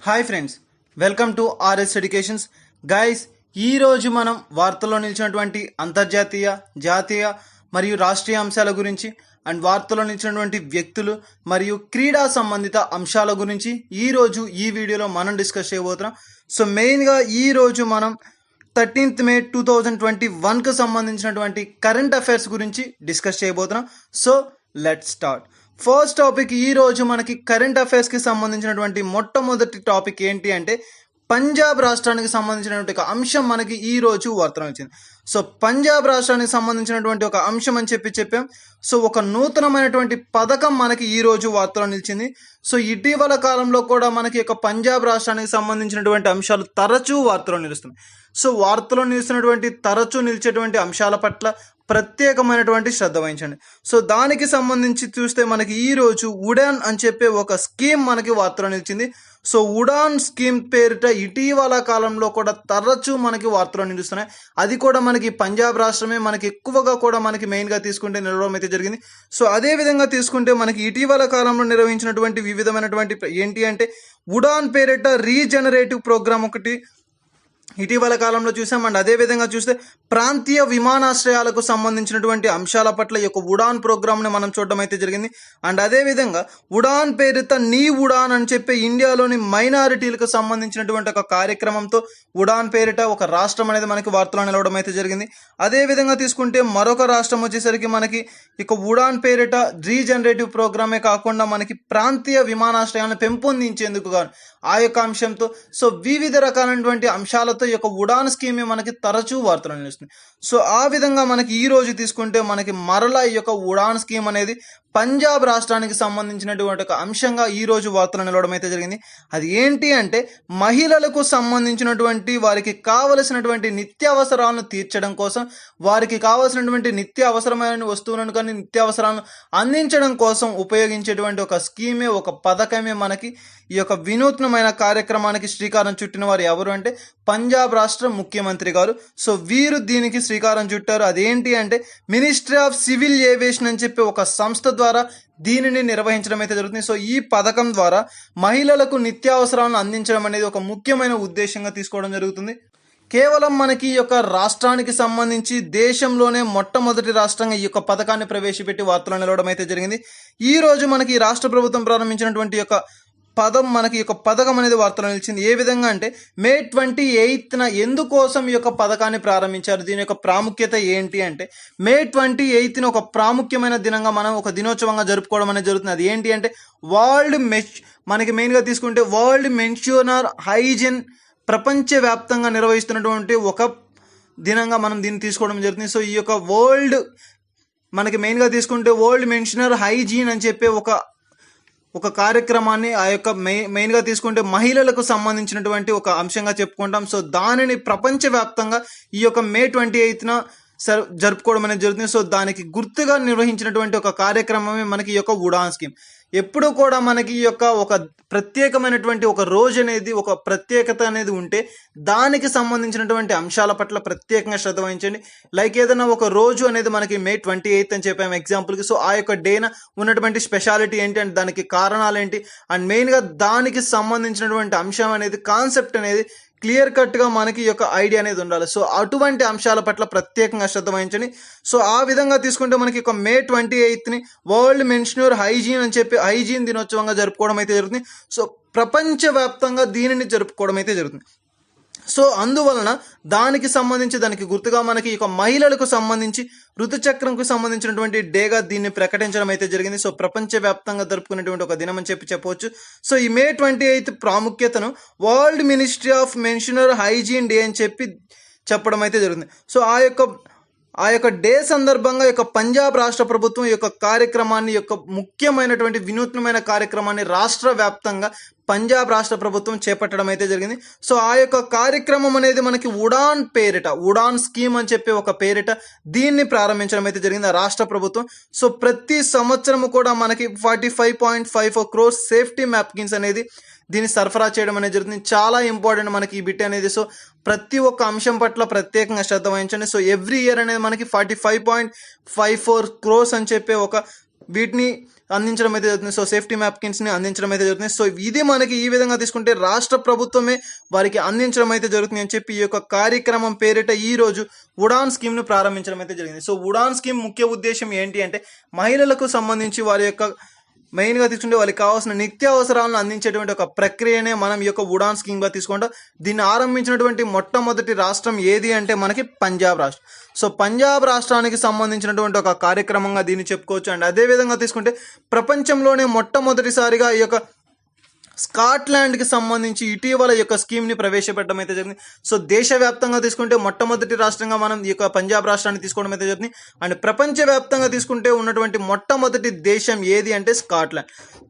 Hi friends, welcome to RS educations. Guys, ఈరోజు మనం వార్తల్లో నిలిచినటువంటి అంతర్జాతీయ, జాతీయ మరియు రాష్ట్రీయ అంశాల గురించి అండ్ వార్తల్లో నిలిచినటువంటి వ్యక్తులు మరియు క్రీడా సంబంధిత అంశాల గురించి ఈరోజు ఈ వీడియోలో మనం డిస్కస్ చేయబోతున్నాం. సో మెయిన్గా ఈరోజు మనం 13th May 2021కు సంబంధించినటువంటి కరెంట్ అఫైర్స్ గురించి డిస్కస్ చేయబోతున్నాం. So let's start. First topic, ఈ రోజు మనకి కరెంట్ అఫైర్స్కి సంబంధించినటువంటి మొట్టమొదటి టాపిక్ ఏంటి అంటే పంజాబ్ రాష్ట్రానికి సంబంధించినటువంటి ఒక అంశం మనకి ఈ రోజు వార్తలో వచ్చింది. సో పంజాబ్ రాష్ట్రానికి సంబంధించినటువంటి ఒక అంశం అని చెప్పాం. సో ఒక నూతనమైనటువంటి పథకం మనకి ఈ రోజు వార్తలో నిలిచింది. సో ఇటీవల కాలంలో కూడా మనకి ఒక పంజాబ్ రాష్ట్రానికి సంబంధించినటువంటి అంశాలు తరచూ వార్తలో నిలుస్తున్నాయి. సో వార్తలో నిలుస్తున్నటువంటి తరచూ నిలిచేటువంటి అంశాల పట్ల ప్రత్యేకమైనటువంటి శ్రద్ధ వహించండి. సో దానికి సంబంధించి చూస్తే మనకి ఈ రోజు ఉడాన్ అని చెప్పే ఒక స్కీమ్ మనకి వార్తలో నిలిచింది. సో ఉడాన్ స్కీమ్ పేరిట ఇటీవల కాలంలో కూడా తరచూ మనకి వార్తలో నిలుస్తున్నాయి. అది కూడా మనకి పంజాబ్ రాష్ట్రమే మనకి ఎక్కువగా కూడా మనకి మెయిన్గా తీసుకుంటే నిలవడం అయితే జరిగింది. సో అదే విధంగా తీసుకుంటే మనకి ఇటీవల కాలంలో నిర్వహించినటువంటి వివిధమైనటువంటి ఏంటి అంటే ఉడాన్ పేరిట రీజనరేటివ్ ప్రోగ్రామ్ ఒకటి ఇటీవల కాలంలో చూసాం. అండ్ అదేవిధంగా చూస్తే ప్రాంతీయ విమానాశ్రయాలకు సంబంధించినటువంటి అంశాల పట్ల ఈ యొక్క ఉడాన్ ప్రోగ్రామ్ని మనం చూడడం అయితే జరిగింది. అండ్ అదేవిధంగా ఉడాన్ పేరిట నీ ఉడాన్ అని చెప్పి ఇండియాలోని మైనారిటీలకు సంబంధించినటువంటి ఒక కార్యక్రమంతో ఉడాన్ పేరిట ఒక రాష్ట్రం అనేది మనకి వార్తలో నిలవడం అయితే జరిగింది. అదేవిధంగా తీసుకుంటే మరొక రాష్ట్రం వచ్చేసరికి మనకి ఇక ఉడాన్ పేరిట రీజనరేటివ్ ప్రోగ్రామే కాకుండా మనకి ప్రాంతీయ విమానాశ్రయాలను పెంపొందించేందుకు గాను ఆ యొక్క అంశంతో సో వివిధ రకాలైనటువంటి అంశాలతో ఈ యొక్క ఉడాన్ స్కీమ్ మనకి తరచూ వార్తలు నిలుస్తుంది. సో ఆ విధంగా మనకి ఈ రోజు తీసుకుంటే మనకి మరలా ఈ యొక్క ఉడాన్ స్కీమ్ అనేది పంజాబ్ రాష్ట్రానికి సంబంధించినటువంటి ఒక అంశంగా ఈ రోజు వార్తలు నిలవడం అయితే జరిగింది. అది ఏంటి అంటే మహిళలకు సంబంధించినటువంటి వారికి కావలసినటువంటి నిత్యావసరాలను తీర్చడం కోసం, వారికి కావలసినటువంటి నిత్య అవసరమైన వస్తువులను కానీ నిత్యావసరాలను అందించడం కోసం ఉపయోగించేటువంటి ఒక స్కీమే, ఒక పథకమే మనకి ఈ యొక్క వినూత్నమైన కార్యక్రమానికి శ్రీకారం చుట్టిన వారు ఎవరు అంటే పంజాబ్ రాష్ట్ర ముఖ్యమంత్రి గారు. సో వీరు దీనికి శ్రీకారం చుట్టారు. అదేంటి అంటే మినిస్ట్రీ ఆఫ్ సివిల్ ఏవియేషన్ అని చెప్పి ఒక సంస్థ ద్వారా దీనిని నిర్వహించడం అయితే జరుగుతుంది. సో ఈ పథకం ద్వారా మహిళలకు నిత్యావసరాలను అందించడం అనేది ఒక ముఖ్యమైన ఉద్దేశంగా తీసుకోవడం జరుగుతుంది. కేవలం మనకి ఈ యొక్క రాష్ట్రానికి సంబంధించి దేశంలోనే మొట్టమొదటి రాష్ట్రంగా ఈ యొక్క పథకాన్ని ప్రవేశపెట్టి వార్తలు నిలవడం అయితే జరిగింది. ఈ రోజు మనకి రాష్ట్ర ప్రభుత్వం ప్రారంభించినటువంటి యొక్క మనకి ఒక పథకం అనేది వార్తలో నిలిచింది. ఏ విధంగా అంటే May 28న ఎందుకోసం ఈ యొక్క పథకాన్ని ప్రారంభించారు, దీని యొక్క ప్రాముఖ్యత ఏంటి అంటే May 28న ఒక ప్రాముఖ్యమైన దినంగా మనం ఒక దినోత్సవంగా జరుపుకోవడం అనేది జరుగుతుంది. అది ఏంటి అంటే మనకి మెయిన్గా తీసుకుంటే వరల్డ్ మెన్షనర్ హైజీన్ ప్రపంచవ్యాప్తంగా నిర్వహిస్తున్నటువంటి ఒక దినంగా మనం దీన్ని తీసుకోవడం జరుగుతుంది. సో ఈ యొక్క మనకి మెయిన్గా తీసుకుంటే వరల్డ్ మెన్షనర్ హైజీన్ అని చెప్పే ఒక కార్యక్రమాన్ని ఆ యొక్క మెయిన్గా తీసుకుంటే మహిళలకు సంబంధించినటువంటి ఒక అంశంగా చెప్పుకుంటాం. సో దానిని ప్రపంచవ్యాప్తంగా ఈ యొక్క May 28న జరుపుకోవడం అనేది జరుగుతుంది. సో దానికి గుర్తుగా నిర్వహించినటువంటి ఒక కార్యక్రమమే మనకి ఈ యొక్క ఉడాన్ స్కీమ్. ఎప్పుడు కూడా మనకి ఈ యొక్క ఒక ప్రత్యేకమైనటువంటి ఒక రోజు అనేది, ఒక ప్రత్యేకత అనేది ఉంటే దానికి సంబంధించినటువంటి అంశాల పట్ల ప్రత్యేకంగా శ్రద్ధ వహించండి. లైక్ ఏదైనా ఒక రోజు అనేది మనకి May 28 అని చెప్పాము ఎగ్జాంపుల్కి. సో ఆ యొక్క డేన ఉన్నటువంటి స్పెషాలిటీ ఏంటి అంటే దానికి కారణాలు ఏంటి అండ్ మెయిన్గా దానికి సంబంధించినటువంటి అంశం అనేది, కాన్సెప్ట్ అనేది క్లియర్ కట్గా మనకి ఈ యొక్క ఐడియా అనేది ఉండాలి. సో అటువంటి అంశాల పట్ల ప్రత్యేకంగా శ్రద్ధ వహించండి. సో ఆ విధంగా తీసుకుంటే మనకి ఒక May 28ని వరల్డ్ మెన్షనర్ హైజీన్ అని చెప్పి హైజీన్ దినోత్సవంగా జరుపుకోవడం అయితే జరుగుతుంది. సో ప్రపంచవ్యాప్తంగా దీనిని జరుపుకోవడం అయితే జరుగుతుంది. సో అందువలన దానికి గుర్తుగా మనకి ఇక మహిళలకు సంబంధించి ఋతుచక్రంకు సంబంధించినటువంటి డేగా దీన్ని ప్రకటించడం అయితే జరిగింది. సో ప్రపంచవ్యాప్తంగా జరుపుకునేటువంటి ఒక దినం అని చెప్పవచ్చు. సో ఈ May 28 ప్రాముఖ్యతను world ministry of menstrual hygiene day అని చెప్పడం అయితే జరుగుతుంది. సో ఆ యొక్క డే సందర్భంగా యొక్క పంజాబ్ రాష్ట్ర ప్రభుత్వం ఈ యొక్క కార్యక్రమాన్ని, యొక్క ముఖ్యమైనటువంటి వినూత్నమైన కార్యక్రమాన్ని రాష్ట్ర వ్యాప్తంగా పంజాబ్ రాష్ట్ర ప్రభుత్వం చేపట్టడం అయితే జరిగింది. సో ఆ యొక్క కార్యక్రమం అనేది మనకి ఉడాన్ స్కీమ్ అని చెప్పి ఒక పేరిట దీన్ని ప్రారంభించడం అయితే జరిగింది రాష్ట్ర ప్రభుత్వం. సో ప్రతి సంవత్సరము కూడా మనకి 45.54 crores సేఫ్టీ న్యాప్కిన్స్ అనేది దీన్ని సరఫరా చేయడం అనేది జరుగుతుంది. చాలా ఇంపార్టెంట్ మనకి ఈ బిట్ అనేది. సో ప్రతి ఒక్క అంశం పట్ల ప్రత్యేకంగా శ్రద్ధ వహించండి. సో ఎవ్రీ ఇయర్ అనేది మనకి 45.54 crores అని చెప్పే వీటిని అందించడం అయితే జరుగుతుంది. సో సేఫ్టీ న్యాప్కిన్స్ని అందించడం అయితే జరుగుతుంది. సో ఇది మనకి ఈ విధంగా తీసుకుంటే రాష్ట్ర ప్రభుత్వమే వారికి అందించడం అయితే జరుగుతుంది అని చెప్పి ఈ యొక్క కార్యక్రమం పేరిట ఈ రోజు ఉడాన్ స్కీమ్ను ప్రారంభించడం అయితే జరిగింది. సో ఉడాన్ స్కీమ్ ముఖ్య ఉద్దేశం ఏంటి అంటే మహిళలకు సంబంధించి వారి యొక్క మెయిన్గా తీసుకుంటే వాళ్ళకి కావాల్సిన నిత్యావసరాలను అందించేటువంటి ఒక ప్రక్రియనే మనం ఈ యొక్క ఉడాన్ స్కీమ్గా తీసుకుంటాం. దీన్ని ఆరంభించినటువంటి మొట్టమొదటి రాష్ట్రం ఏది అంటే మనకి పంజాబ్ రాష్ట్రం. సో పంజాబ్ రాష్ట్రానికి సంబంధించినటువంటి ఒక కార్యక్రమంగా దీన్ని చెప్పుకోవచ్చు. అండ్ అదేవిధంగా తీసుకుంటే ప్రపంచంలోనే మొట్టమొదటిసారిగా ఈ యొక్క స్కాట్లాండ్కి సంబంధించి ఇటీవల ఈ యొక్క స్కీమ్ని ప్రవేశపెట్టడం అయితే జరిగింది. సో దేశవ్యాప్తంగా తీసుకుంటే మొట్టమొదటి రాష్ట్రంగా మనం ఈ యొక్క పంజాబ్ రాష్ట్రాన్ని తీసుకోవడం అయితే జరిగింది. అండ్ ప్రపంచవ్యాప్తంగా తీసుకుంటే ఉన్నటువంటి మొట్టమొదటి దేశం ఏది అంటే స్కాట్లాండ్.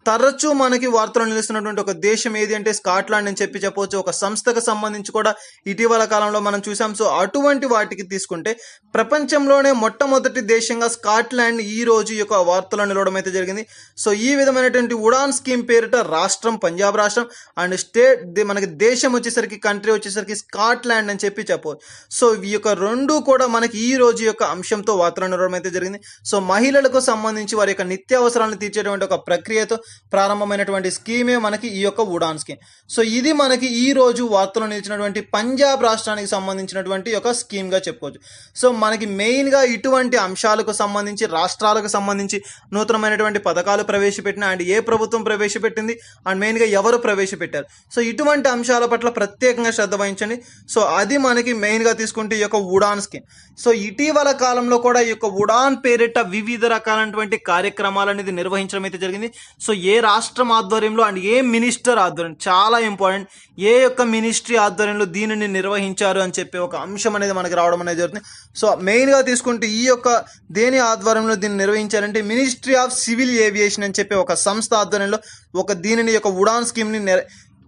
తరచూ మనకి వార్తలు నిలుస్తున్నటువంటి ఒక దేశం ఏది అంటే స్కాట్లాండ్ అని చెప్పవచ్చు. ఒక సంస్థకు సంబంధించి కూడా ఇటీవల కాలంలో మనం చూసాం. సో అటువంటి వాటికి తీసుకుంటే ప్రపంచంలోనే మొట్టమొదటి దేశంగా స్కాట్లాండ్ ఈ రోజు ఈ యొక్క వార్తలు నిలవడం అయితే జరిగింది. సో ఈ విధమైనటువంటి ఉడాన్ స్కీమ్ పేరిట రాష్ట్రం పంజాబ్ రాష్ట్రం అండ్ స్టేట్ మనకి దేశం వచ్చేసరికి కంట్రీ వచ్చేసరికి స్కాట్లాండ్ అని చెప్పవచ్చు. సో ఈ యొక్క రెండు కూడా మనకి ఈ రోజు యొక్క అంశంతో వార్తలు నిలవడం అయితే జరిగింది. సో మహిళలకు సంబంధించి వారి యొక్క నిత్యావసరాలను తీర్చేటువంటి ఒక ప్రక్రియతో ప్రారంభమైనటువంటి స్కీమే మనకి ఈ యొక్క ఉడాన్ స్కీమ్. సో ఇది మనకి ఈ రోజు వార్తలు నిలిచినటువంటి పంజాబ్ రాష్ట్రానికి సంబంధించినటువంటి ఒక స్కీమ్గా చెప్పుకోవచ్చు. సో మనకి మెయిన్గా ఇటువంటి అంశాలకు సంబంధించి రాష్ట్రాలకు సంబంధించి నూతనమైనటువంటి పథకాలు ప్రవేశపెట్టిన అండ్ ఏ ప్రభుత్వం ప్రవేశపెట్టింది అండ్ మెయిన్గా ఎవరు ప్రవేశపెట్టారు. సో ఇటువంటి అంశాల పట్ల ప్రత్యేకంగా శ్రద్ధ వహించండి. సో అది మనకి మెయిన్గా తీసుకుంటే ఈ యొక్క ఉడాన్ స్కీమ్. సో ఇటీవల కాలంలో కూడా ఈ యొక్క ఉడాన్ పేరిట వివిధ రకాలైనటువంటి కార్యక్రమాలు అనేది నిర్వహించడం అయితే జరిగింది. సో ఏ రాష్ట్రం ఆధ్వర్యంలో అండ్ ఏ మినిస్టర్ ఆధ్వర్యం, చాలా ఇంపార్టెంట్, ఏ యొక్క మినిస్ట్రీ ఆధ్వర్యంలో దీనిని నిర్వహించారు అని చెప్పి ఒక అంశం అనేది మనకి రావడం అనేది జరుగుతుంది. సో మెయిన్గా తీసుకుంటే ఈ యొక్క దేని ఆధ్వర్యంలో దీన్ని నిర్వహించారంటే మినిస్ట్రీ ఆఫ్ సివిల్ ఏవియేషన్ అని చెప్పి ఒక సంస్థ ఆధ్వర్యంలో దీనిని యొక్క ఉడాన్ స్కీమ్ని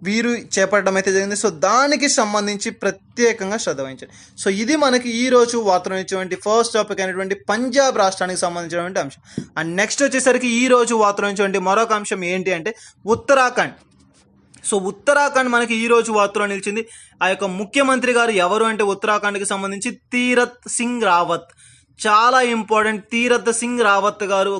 వీరు చేపట్టడం అయితే జరిగింది. సో దానికి సంబంధించి ప్రత్యేకంగా శ్రద్ధ వహించండి. సో ఇది మనకి ఈ రోజు వార్తలు ఇచ్చేటువంటి ఫస్ట్ టాపిక్ అయినటువంటి పంజాబ్ రాష్ట్రానికి సంబంధించినటువంటి అంశం. అండ్ నెక్స్ట్ వచ్చేసరికి ఈ రోజు వార్తలు ఇచ్చేటువంటి మరొక అంశం ఏంటి అంటే ఉత్తరాఖండ్. సో ఉత్తరాఖండ్ మనకి ఈ రోజు వార్తలో నిలిచింది. ఆ యొక్క ముఖ్యమంత్రి గారు ఎవరు అంటే ఉత్తరాఖండ్కి సంబంధించి తీరత్ సింగ్ రావత్. చాలా ఇంపార్టెంట్. తీరత్ సింగ్ రావత్ గారు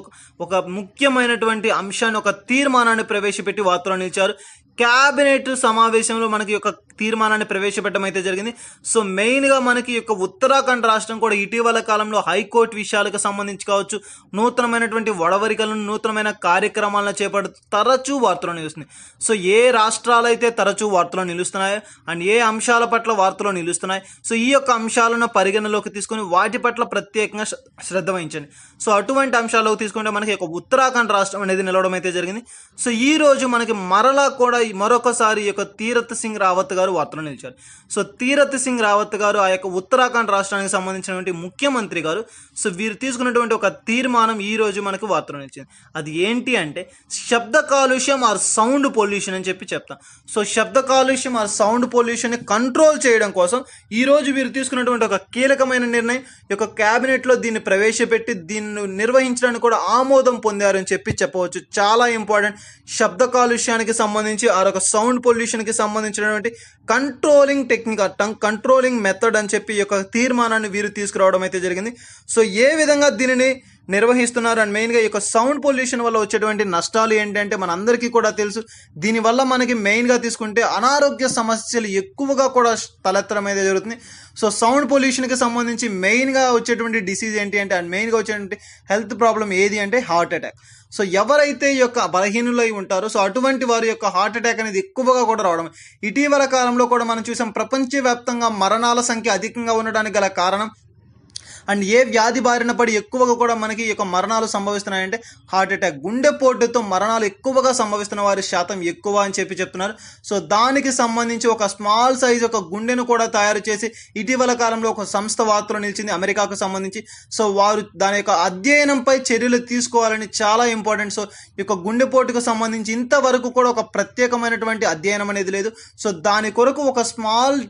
ఒక ముఖ్యమైనటువంటి అంశాన్ని, ఒక తీర్మానాన్ని ప్రవేశపెట్టి వార్తలో నిలిచారు. క్యాబినెట్ సమావేశంలో మనకి యొక్క తీర్మానాన్ని ప్రవేశపెట్టడం అయితే జరిగింది. సో మెయిన్గా మనకి యొక్క ఉత్తరాఖండ్ రాష్ట్రం కూడా ఇటీవల కాలంలో హైకోర్టు విషయాలకు సంబంధించి కావచ్చు, నూతనమైనటువంటి వడవరికలను, నూతనమైన కార్యక్రమాలను చేపడుతూ తరచూ వార్తలు నిలుస్తుంది. సో ఏ రాష్ట్రాలు అయితే తరచూ వార్తలు నిలుస్తున్నాయో అండ్ ఏ అంశాల పట్ల వార్తలు నిలుస్తున్నాయి, సో ఈ యొక్క అంశాలను పరిగణలోకి తీసుకొని వాటి పట్ల ప్రత్యేకంగా శ్రద్ధ వహించండి. సో అటువంటి అంశాలకు తీసుకుంటే మనకి ఒక ఉత్తరాఖండ్ రాష్ట్రం అనేది నిలవడం అయితే జరిగింది. సో ఈ రోజు మనకి మరలా కూడా మరొకసారి ఈ యొక్క తీరత్ సింగ్ రావత్ గారు వార్తలు నిలిచారు. సో తీరత్ సింగ్ రావత్ గారు ఆ యొక్క ఉత్తరాఖండ్ రాష్ట్రానికి సంబంధించినటువంటి ముఖ్యమంత్రి గారు. సో వీరు తీసుకున్నటువంటి ఒక తీర్మానం ఈ రోజు మనకు వార్తలు నిలిచింది. అది ఏంటి అంటే శబ్ద కాలుష్యం ఆర్ సౌండ్ పొల్యూషన్ అని చెప్తాం. సో శబ్ద కాలుష్యం ఆర్ సౌండ్ పొల్యూషన్ కంట్రోల్ చేయడం కోసం ఈ రోజు వీరు తీసుకున్నటువంటి ఒక కీలకమైన నిర్ణయం, ఈ యొక్క క్యాబినెట్లో దీన్ని ప్రవేశపెట్టి దీన్ని నిర్వహించడానికి కూడా ఆమోదం పొందారని చెప్పవచ్చు. చాలా ఇంపార్టెంట్. శబ్ద కాలుష్యానికి సంబంధించి ఆ ఒక సౌండ్ పొల్యూషన్కి సంబంధించినటువంటి కంట్రోలింగ్ టెక్నిక్, కంట్రోలింగ్ మెథడ్ అని చెప్పి ఈ యొక్క తీర్మానాన్ని వీరు తీసుకురావడం అయితే జరిగింది. సో ఏ విధంగా దీనిని నిర్వహిస్తున్నారు అండ్ మెయిన్గా ఈ యొక్క సౌండ్ పొల్యూషన్ వల్ల వచ్చేటువంటి నష్టాలు ఏంటంటే మనందరికీ కూడా తెలుసు. దీనివల్ల మనకి మెయిన్గా తీసుకుంటే అనారోగ్య సమస్యలు ఎక్కువగా కూడా తలెత్తడం అయితే జరుగుతుంది. సో సౌండ్ పొల్యూషన్కి సంబంధించి మెయిన్గా వచ్చేటువంటి డిసీజ్ ఏంటి అంటే అండ్ మెయిన్గా వచ్చేటువంటి హెల్త్ ప్రాబ్లం ఏది అంటే హార్ట్ అటాక్. సో ఎవరైతే ఈ యొక్క బలహీనులై ఉంటారో సో అటువంటి వారి యొక్క హార్ట్ అటాక్ అనేది ఎక్కువగా కూడా రావడం ఇటీవల కాలంలో కూడా మనం చూసాం. ప్రపంచవ్యాప్తంగా మరణాల సంఖ్య అధికంగా ఉండడానికి గల కారణం అండ్ ఏ వ్యాధి బారిన పడి ఎక్కువగా కూడా మనకి ఈ యొక్క మరణాలు సంభవిస్తున్నాయంటే హార్ట్ అటాక్, గుండెపోటుతో మరణాలు ఎక్కువగా సంభవిస్తున్న వారి శాతం ఎక్కువ అని చెప్తున్నారు. సో దానికి సంబంధించి ఒక స్మాల్ సైజ్ ఒక గుండెను కూడా తయారు చేసి ఇటీవల కాలంలో ఒక సంస్థ వార్తలో నిలిచింది అమెరికాకు సంబంధించి. సో వారు దాని యొక్క అధ్యయనంపై చర్యలు తీసుకోవాలని చాలా ఇంపార్టెంట్. సో ఈ యొక్క గుండెపోటుకు సంబంధించి ఇంతవరకు కూడా ఒక ప్రత్యేకమైనటువంటి అధ్యయనం అనేది లేదు. సో దాని కొరకు ఒక స్మాల్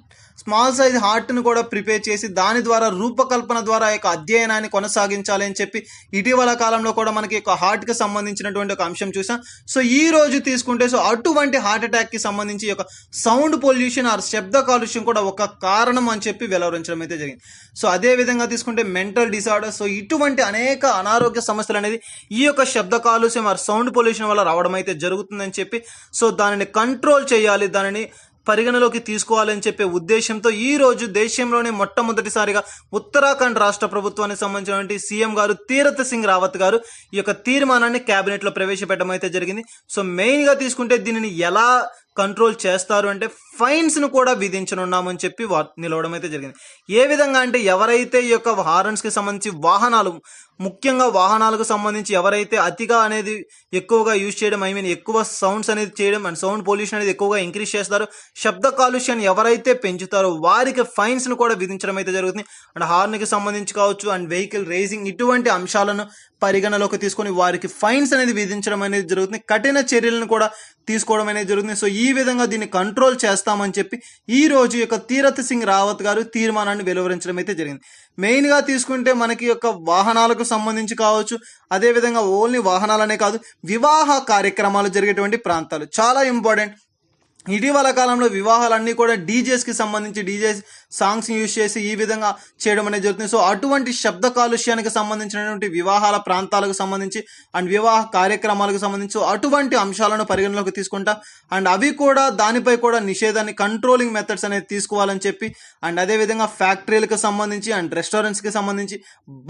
స్మాల్ సైజ్ హార్ట్ను కూడా ప్రిపేర్ చేసి దాని ద్వారా రూపకల్పన ద్వారా యొక్క అధ్యయనాన్ని కొనసాగించాలి అని చెప్పి ఇటీవల కాలంలో కూడా మనకి ఒక హార్ట్కి సంబంధించినటువంటి ఒక అంశం చూసాం. సో ఈ రోజు తీసుకుంటే సో అటువంటి హార్ట్ అటాక్కి సంబంధించి యొక్క సౌండ్ పొల్యూషన్ ఆర్ శబ్ద కాలుష్యం కూడా ఒక కారణం అని చెప్పి వెలువరించడం అయితే జరిగింది. సో అదే విధంగా తీసుకుంటే మెంటల్ డిసార్డర్, సో ఇటువంటి అనేక అనారోగ్య సమస్యలు అనేది ఈ యొక్క శబ్ద కాలుష్యం ఆర్ సౌండ్ పొల్యూషన్ వల్ల రావడం అయితే జరుగుతుందని చెప్పి సో దానిని కంట్రోల్ చేయాలి, దానిని పరిగణలోకి తీసుకోవాలని చెప్పే ఉద్దేశంతో ఈ రోజు దేశంలోనే మొట్టమొదటిసారిగా ఉత్తరాఖండ్ రాష్ట్ర ప్రభుత్వానికి సంబంధించినటువంటి సీఎం గారు తీరత్ సింగ్ రావత్ గారు ఈ యొక్క తీర్మానాన్ని కేబినెట్ లో ప్రవేశపెట్టడం అయితే జరిగింది. సో మెయిన్ గా తీసుకుంటే దీనిని ఎలా కంట్రోల్ చేస్తారు అంటే ఫైన్స్ ను కూడా విధించనున్నామని చెప్పి నిలవడం అయితే జరిగింది. ఏ విధంగా అంటే ఎవరైతే ఈ యొక్క హారన్స్ కి సంబంధించి వాహనాలు, ముఖ్యంగా వాహనాలకు సంబంధించి ఎవరైతే అతిగా అనేది ఎక్కువగా యూజ్ చేయడం, ఎక్కువ సౌండ్స్ అనేది చేయడం అండ్ సౌండ్ పొల్యూషన్ అనేది ఎక్కువగా ఇంక్రీజ్ చేస్తారో, శబ్ద కాలుష్యాన్ని ఎవరైతే పెంచుతారో వారికి ఫైన్స్ ను కూడా విధించడం అయితే జరుగుతుంది. అండ్ హార్న్ కి సంబంధించి కావచ్చు అండ్ వెహికల్ రేసింగ్ ఇటువంటి అంశాలను పరిగణలోకి తీసుకొని వారికి ఫైన్స్ అనేది విధించడం అనేది జరుగుతుంది, కఠిన చర్యలను కూడా తీసుకోవడం అనేది జరుగుతుంది. సో ఈ విధంగా దీన్ని కంట్రోల్ చేస్తామని చెప్పి ఈ రోజు యొక్క తీరత్ సింగ్ రావత్ గారు తీర్మానాన్ని వెలువరించడం అయితే జరిగింది. మెయిన్ గా తీసుకుంటే మనకి యొక్క వాహనాలకు సంబంధించి కావచ్చు, అదేవిధంగా ఓన్లీ వాహనాలనే కాదు వివాహ కార్యక్రమాలు జరిగేటువంటి ప్రాంతాలు చాలా ఇంపార్టెంట్. ఇటీవల కాలంలో వివాహాలన్నీ కూడా డీజేస్కి సంబంధించి డీజేస్ సాంగ్స్ యూజ్ చేసి ఈ విధంగా చేయడం అనేది జరుగుతుంది. సో అటువంటి శబ్ద కాలుష్యానికి సంబంధించినటువంటి వివాహాల ప్రాంతాలకు సంబంధించి అండ్ వివాహ కార్యక్రమాలకు సంబంధించి అటువంటి అంశాలను పరిగణలోకి తీసుకుంటా అండ్ అవి కూడా దానిపై కూడా నిషేధాన్ని కంట్రోలింగ్ మెథడ్స్ అనేది తీసుకోవాలని చెప్పి అండ్ అదేవిధంగా ఫ్యాక్టరీలకు సంబంధించి అండ్ రెస్టారెంట్స్కి సంబంధించి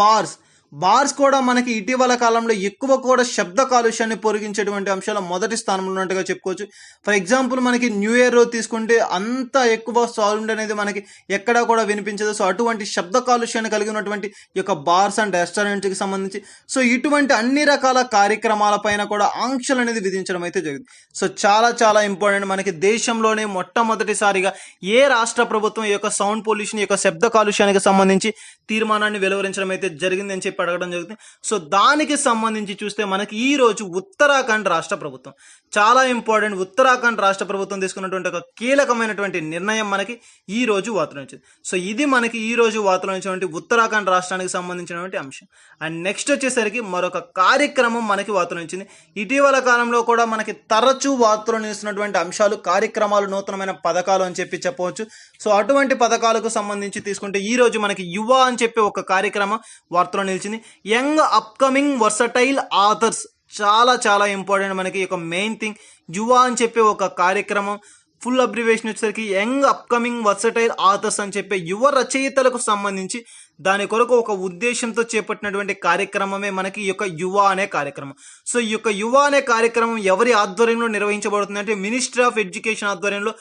బార్స్ కూడా మనకి ఇటీవల కాలంలో ఎక్కువ కూడా శబ్ద కాలుష్యాన్ని పొరిగించేటువంటి అంశాల మొదటి స్థానంలో ఉన్నట్టుగా చెప్పుకోవచ్చు. ఫర్ ఎగ్జాంపుల్ మనకి న్యూ ఇయర్ రోజు తీసుకుంటే అంత ఎక్కువ సౌండ్ అనేది మనకి ఎక్కడా కూడా వినిపించదు. సో అటువంటి శబ్ద కాలుష్యాన్ని కలిగి ఉన్నటువంటి ఈ యొక్క బార్స్ అండ్ రెస్టారెంట్స్కి సంబంధించి సో ఇటువంటి అన్ని రకాల కార్యక్రమాల పైన కూడా ఆంక్షలు అనేది విధించడం అయితే జరిగింది. సో చాలా చాలా ఇంపార్టెంట్. మనకి దేశంలోనే మొట్టమొదటిసారిగా ఏ రాష్ట్ర ప్రభుత్వం ఈ యొక్క సౌండ్ పొల్యూషన్, ఈ యొక్క శబ్ద కాలుష్యానికి సంబంధించి తీర్మానాన్ని వెలువరించడం అయితే జరిగింది అని చెప్పి అడగడం జరుగుతుంది. సో దానికి సంబంధించి చూస్తే మనకి ఈ రోజు ఉత్తరాఖండ్ రాష్ట్ర ప్రభుత్వం చాలా ఇంపార్టెంట్. ఉత్తరాఖండ్ రాష్ట్ర ప్రభుత్వం తీసుకున్నటువంటి ఒక కీలకమైనటువంటి నిర్ణయం మనకి ఈ రోజు వార్తలు వచ్చింది. సో ఇది మనకి ఈ రోజు వార్తలు వచ్చినటువంటి ఉత్తరాఖండ్ రాష్ట్రానికి సంబంధించినటువంటి అంశం. అండ్ నెక్స్ట్ వచ్చేసరికి మరొక కార్యక్రమం మనకి వార్తలు వచ్చింది. ఇటీవల కాలంలో కూడా మనకి తరచూ వార్తలు నిలుస్తున్నటువంటి అంశాలు, కార్యక్రమాలు, నూతనమైన పథకాలు అని చెప్పి చెప్పవచ్చు. సో అటువంటి పథకాలకు సంబంధించి తీసుకుంటే ఈ రోజు మనకి యువ అని చెప్పి ఒక కార్యక్రమం వార్తలో నిలిచింది. యంగ్ అప్కమింగ్ వర్సటైల్ ఆథర్స్ చాలా చాలా ఇంపార్టెంట్. మనకి ఒక మెయిన్ థింగ్ యువ అని చెప్పే ఒక కార్యక్రమం ఫుల్ అబ్రివేషన్ వచ్చేసరికి యంగ్ అప్కమింగ్ వర్సటైల్ ఆథర్స్ అని చెప్పే యువ రచయితలకు సంబంధించి దాని కొరకు ఒక ఉద్దేశంతో చేపట్టినటువంటి కార్యక్రమమే మనకి ఈ యొక్క యువ అనే కార్యక్రమం. సో ఈ యొక్క యువ అనే కార్యక్రమం ఎవరి ఆధ్వర్యంలో నిర్వహించబడుతుంది అంటే మినిస్ట్రీ ఆఫ్ ఎడ్యుకేషన్ ఆధ్వర్యంలో